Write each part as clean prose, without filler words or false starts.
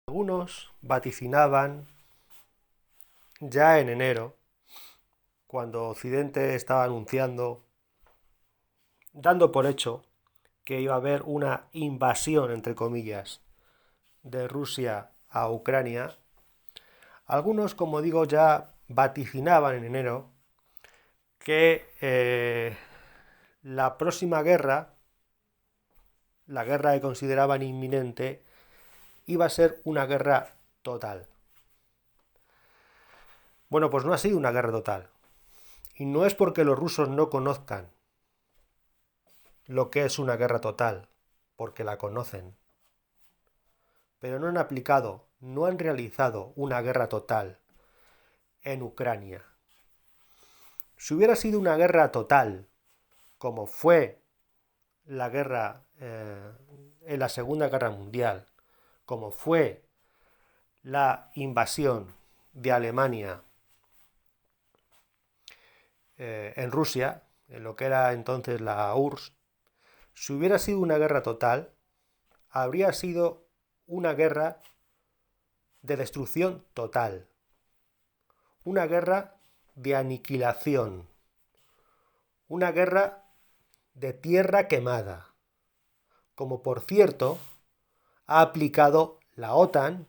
Algunos vaticinaban ya en enero, cuando Occidente estaba anunciando, dando por hecho que iba a haber una invasión, entre comillas, de Rusia a Ucrania. Algunos, como digo, ya vaticinaban en enero que la próxima guerra, la guerra que consideraban inminente, iba a ser una guerra total. Bueno, pues no ha sido una guerra total. Y no es porque los rusos no conozcan lo que es una guerra total, porque la conocen. Pero no han aplicado, no han realizado una guerra total en Ucrania. Si hubiera sido una guerra total, como fue la guerra en la Segunda Guerra Mundial, como fue la invasión de Alemania en Rusia, en lo que era entonces la URSS, si hubiera sido una guerra total, habría sido una guerra de destrucción total, una guerra de aniquilación, una guerra de tierra quemada, como por cierto ha aplicado la OTAN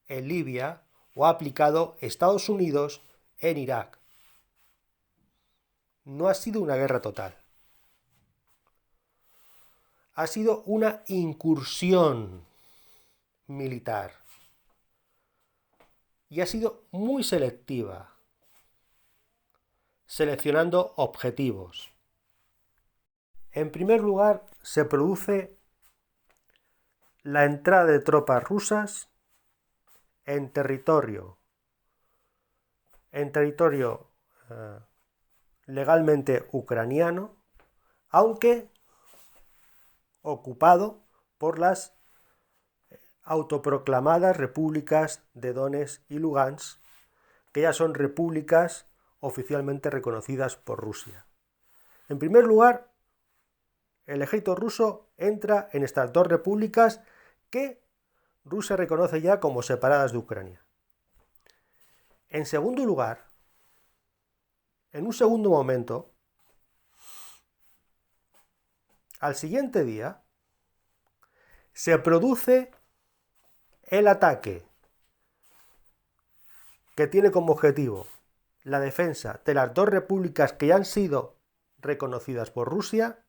en Libia o ha aplicado Estados Unidos en Irak. No ha sido una guerra total. Ha sido una incursión militar. Y ha sido muy selectiva, seleccionando objetivos. En primer lugar, se produce la entrada de tropas rusas en territorio legalmente ucraniano, aunque ocupado por las autoproclamadas repúblicas de Donetsk y Lugansk, que ya son repúblicas oficialmente reconocidas por Rusia. En primer lugar, el ejército ruso entra en estas dos repúblicas que Rusia reconoce ya como separadas de Ucrania. En segundo lugar, en un segundo momento, al siguiente día, se produce el ataque que tiene como objetivo la defensa de las dos repúblicas que ya han sido reconocidas por Rusia.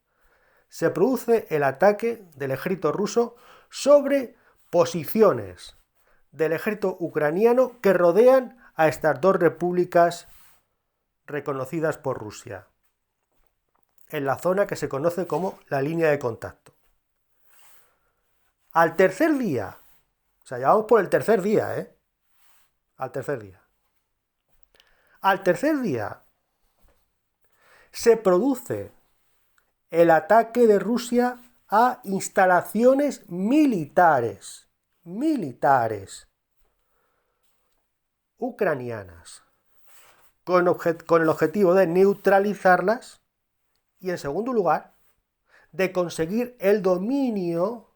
Se produce el ataque del ejército ruso sobre posiciones del ejército ucraniano que rodean a estas dos repúblicas reconocidas por Rusia, en la zona que se conoce como la línea de contacto. Al tercer día, o sea, ya vamos por el tercer día, Al tercer día. Al tercer día se produce el ataque de Rusia a instalaciones militares ucranianas, con el objetivo de neutralizarlas y, en segundo lugar, de conseguir el dominio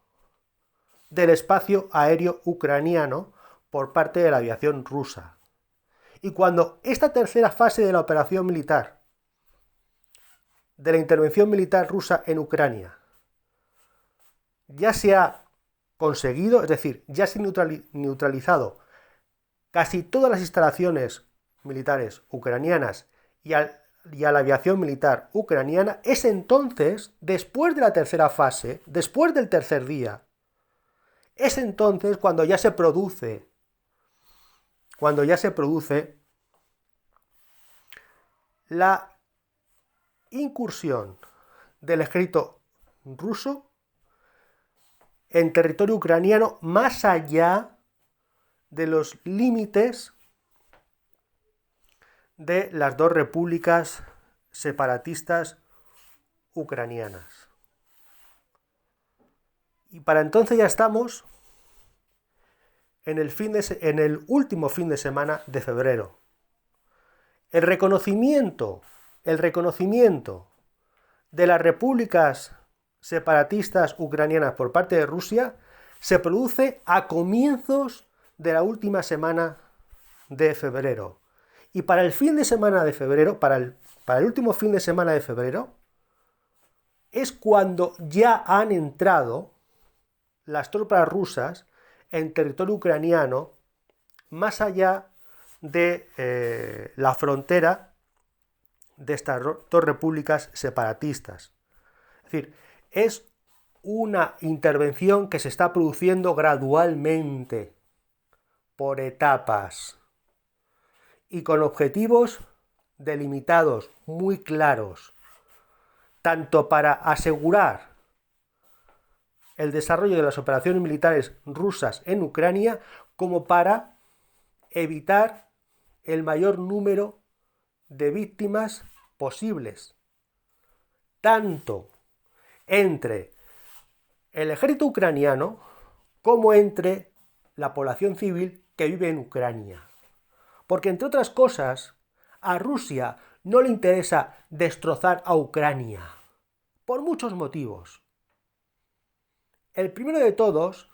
del espacio aéreo ucraniano por parte de la aviación rusa. Y cuando esta tercera fase de la operación militar, de la intervención militar rusa en Ucrania, ya se ha conseguido, es decir, ya se ha neutralizado casi todas las instalaciones militares ucranianas y a la aviación militar ucraniana, es entonces, después de la tercera fase, después del tercer día, es entonces cuando ya se produce la incursión del ejército ruso en territorio ucraniano más allá de los límites de las dos repúblicas separatistas ucranianas. Y para entonces ya estamos en el último fin de semana de febrero. El reconocimiento de las repúblicas separatistas ucranianas por parte de Rusia se produce a comienzos de la última semana de febrero. Y para el fin de semana de febrero, para el último fin de semana de febrero, es cuando ya han entrado las tropas rusas en territorio ucraniano, más allá de la frontera de estas dos repúblicas separatistas. Es decir, es una intervención que se está produciendo gradualmente, por etapas, y con objetivos delimitados, muy claros, tanto para asegurar el desarrollo de las operaciones militares rusas en Ucrania, como para evitar el mayor número de víctimas posibles, tanto entre el ejército ucraniano como entre la población civil que vive en Ucrania. Porque, entre otras cosas, a Rusia no le interesa destrozar a Ucrania, por muchos motivos. El primero de todos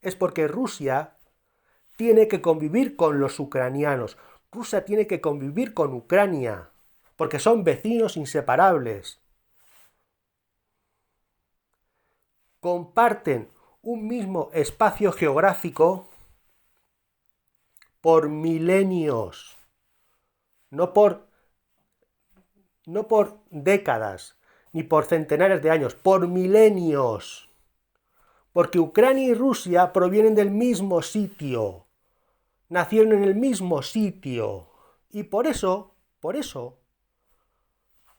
es porque Rusia tiene que convivir con los ucranianos. Rusia tiene que convivir con Ucrania, porque son vecinos inseparables. Comparten un mismo espacio geográfico por milenios, no por décadas, ni por centenares de años, por milenios. Porque Ucrania y Rusia provienen del mismo sitio, nacieron en el mismo sitio, y por eso,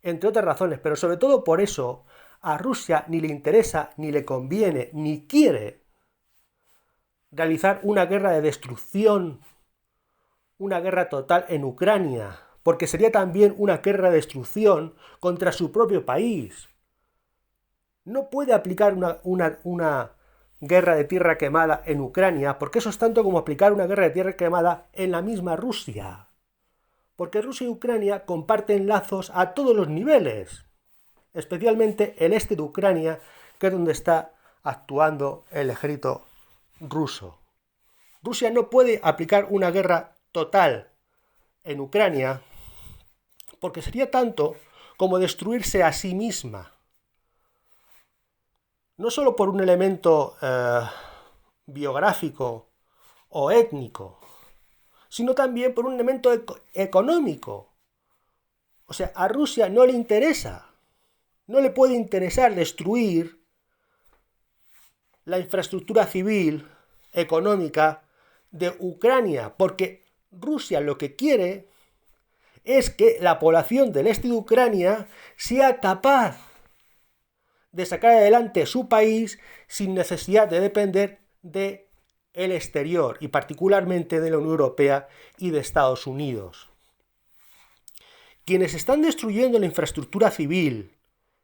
entre otras razones, pero sobre todo por eso, a Rusia ni le interesa, ni le conviene, ni quiere realizar una guerra de destrucción, una guerra total en Ucrania, porque sería también una guerra de destrucción contra su propio país. No puede aplicar una guerra de tierra quemada en Ucrania, porque eso es tanto como aplicar una guerra de tierra quemada en la misma Rusia. Porque Rusia y Ucrania comparten lazos a todos los niveles, especialmente el este de Ucrania, que es donde está actuando el ejército ruso. Rusia no puede aplicar una guerra total en Ucrania, porque sería tanto como destruirse a sí misma. No solo por un elemento biográfico o étnico, sino también por un elemento económico. O sea, a Rusia no le interesa, no le puede interesar destruir la infraestructura civil, económica de Ucrania, porque Rusia lo que quiere es que la población del este de Ucrania sea capaz de sacar adelante su país sin necesidad de depender del exterior, y particularmente de la Unión Europea y de Estados Unidos. Quienes están destruyendo la infraestructura civil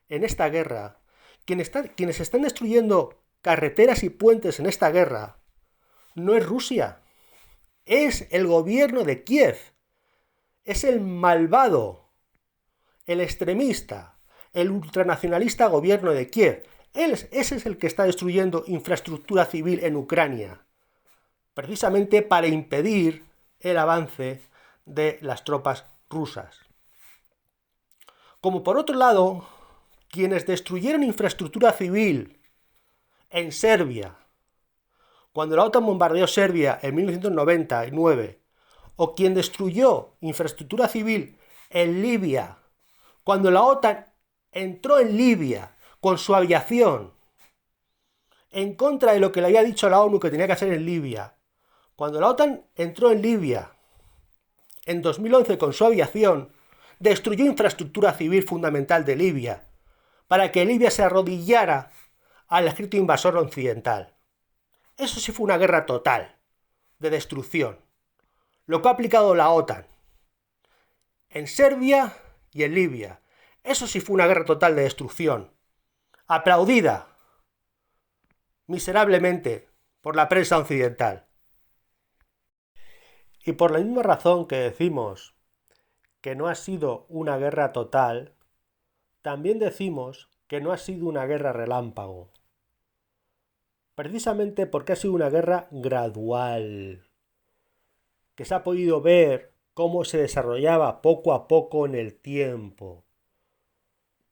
en esta guerra, quienes están destruyendo carreteras y puentes en esta guerra, no es Rusia, es el gobierno de Kiev, es el malvado, el extremista, el ultranacionalista gobierno de Kiev. Ese es el que está destruyendo infraestructura civil en Ucrania, precisamente para impedir el avance de las tropas rusas. Como por otro lado, quienes destruyeron infraestructura civil en Serbia, cuando la OTAN bombardeó Serbia en 1999, o quien destruyó infraestructura civil en Libia, cuando la OTAN entró en Libia con su aviación en contra de lo que le había dicho la ONU que tenía que hacer en Libia, cuando la OTAN entró en Libia en 2011 con su aviación, destruyó infraestructura civil fundamental de Libia para que Libia se arrodillara al ejército invasor occidental. Eso sí fue una guerra total, de destrucción. Lo que ha aplicado la OTAN en Serbia y en Libia. Eso sí fue una guerra total de destrucción, aplaudida miserablemente por la prensa occidental. Y por la misma razón que decimos que no ha sido una guerra total, también decimos que no ha sido una guerra relámpago. precisamente porque ha sido una guerra gradual, que se ha podido ver cómo se desarrollaba poco a poco en el tiempo,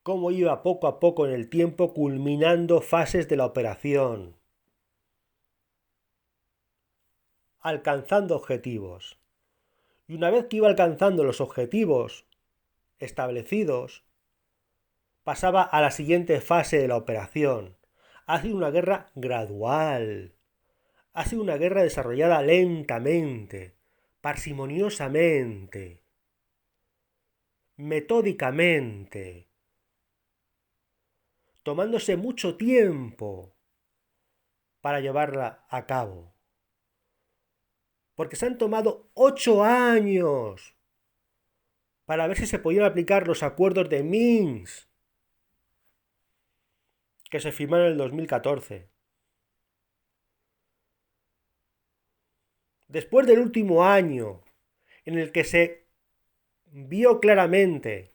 cómo iba poco a poco en el tiempo culminando fases de la operación, alcanzando objetivos. Y una vez que iba alcanzando los objetivos establecidos, pasaba a la siguiente fase de la operación. Ha sido una guerra gradual. Ha sido una guerra desarrollada lentamente, parsimoniosamente, metódicamente, tomándose mucho tiempo para llevarla a cabo. Porque se han tomado 8 años para ver si se podían aplicar los acuerdos de Minsk que se firmaron en el 2014. Después del último año en el que se vio claramente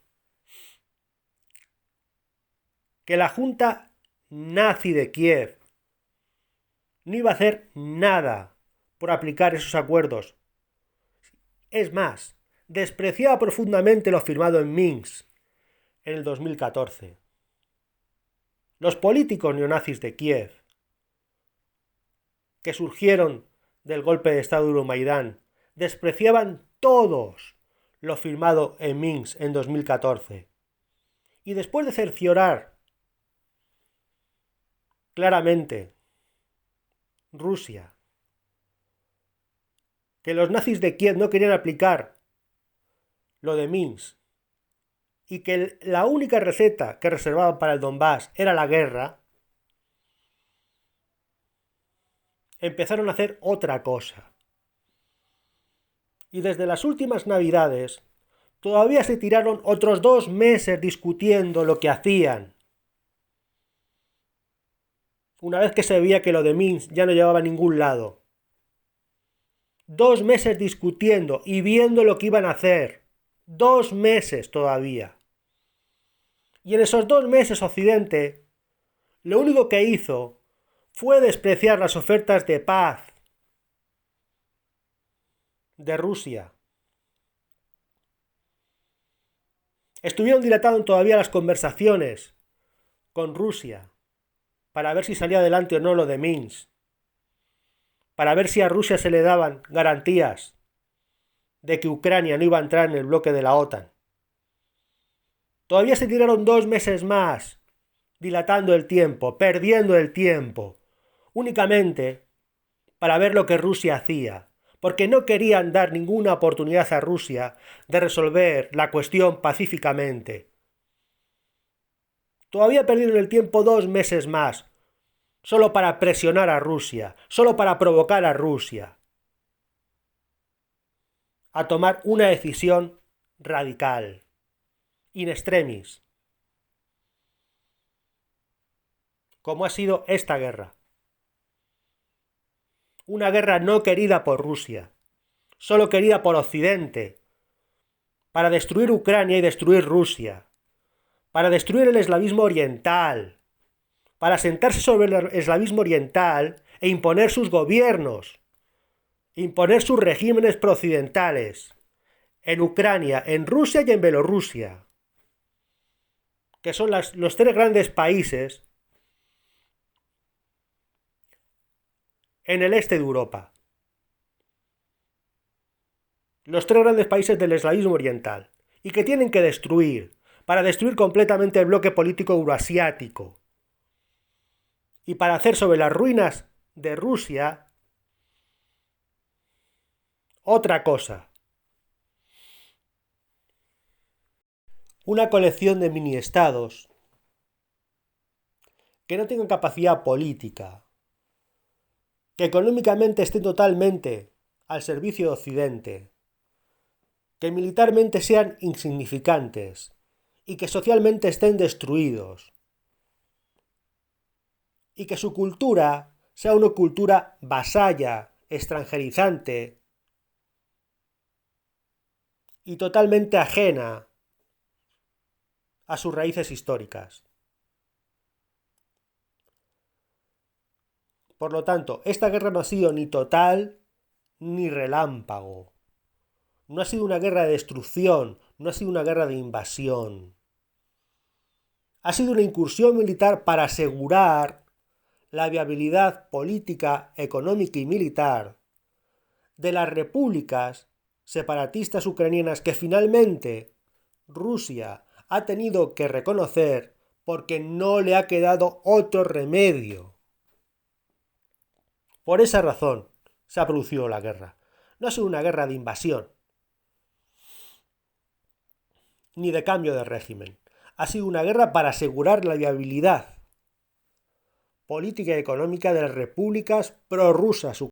que la Junta nazi de Kiev no iba a hacer nada por aplicar esos acuerdos. Es más, despreciaba profundamente lo firmado en Minsk en el 2014. Los políticos neonazis de Kiev, que surgieron del golpe de Estado de Euromaidán, despreciaban todos lo firmado en Minsk en 2014. Y después de cerciorar claramente Rusia que los nazis de Kiev no querían aplicar lo de Minsk y que la única receta que reservaban para el Donbass era la guerra, empezaron a hacer otra cosa. Y desde las últimas Navidades todavía se tiraron otros 2 meses discutiendo lo que hacían. Una vez que se veía que lo de Minsk ya no llevaba a ningún lado. 2 meses discutiendo y viendo lo que iban a hacer. 2 meses todavía. Y en esos 2 meses Occidente lo único que hizo fue despreciar las ofertas de paz de Rusia. Estuvieron dilatando todavía las conversaciones con Rusia para ver si salía adelante o no lo de Minsk, para ver si a Rusia se le daban garantías de que Ucrania no iba a entrar en el bloque de la OTAN. Todavía se tiraron 2 meses más, dilatando el tiempo, perdiendo el tiempo, únicamente para ver lo que Rusia hacía, porque no querían dar ninguna oportunidad a Rusia de resolver la cuestión pacíficamente. Todavía perdieron el tiempo 2 meses más, solo para presionar a Rusia, solo para provocar a Rusia a tomar una decisión radical, in extremis, como ha sido esta guerra. Una guerra no querida por Rusia, solo querida por Occidente, para destruir Ucrania y destruir Rusia, para destruir el eslavismo oriental, para sentarse sobre el eslavismo oriental e imponer sus gobiernos, imponer sus regímenes prooccidentales en Ucrania, en Rusia y en Bielorrusia, que son los 3 grandes países en el este de Europa. Los 3 grandes países del eslavismo oriental, y que tienen que destruir, para destruir completamente el bloque político euroasiático, y para hacer sobre las ruinas de Rusia otra cosa. Una colección de mini-estados que no tengan capacidad política, que económicamente estén totalmente al servicio de Occidente, que militarmente sean insignificantes y que socialmente estén destruidos, y que su cultura sea una cultura vasalla, extranjerizante y totalmente ajena a sus raíces históricas. Por lo tanto, esta guerra no ha sido ni total ni relámpago. No ha sido una guerra de destrucción, no ha sido una guerra de invasión. Ha sido una incursión militar para asegurar la viabilidad política, económica y militar de las repúblicas separatistas ucranianas que finalmente Rusia ha tenido que reconocer porque no le ha quedado otro remedio. Por esa razón se ha producido la guerra. No ha sido una guerra de invasión ni de cambio de régimen. Ha sido una guerra para asegurar la viabilidad política y económica de las repúblicas prorrusas ucranianas.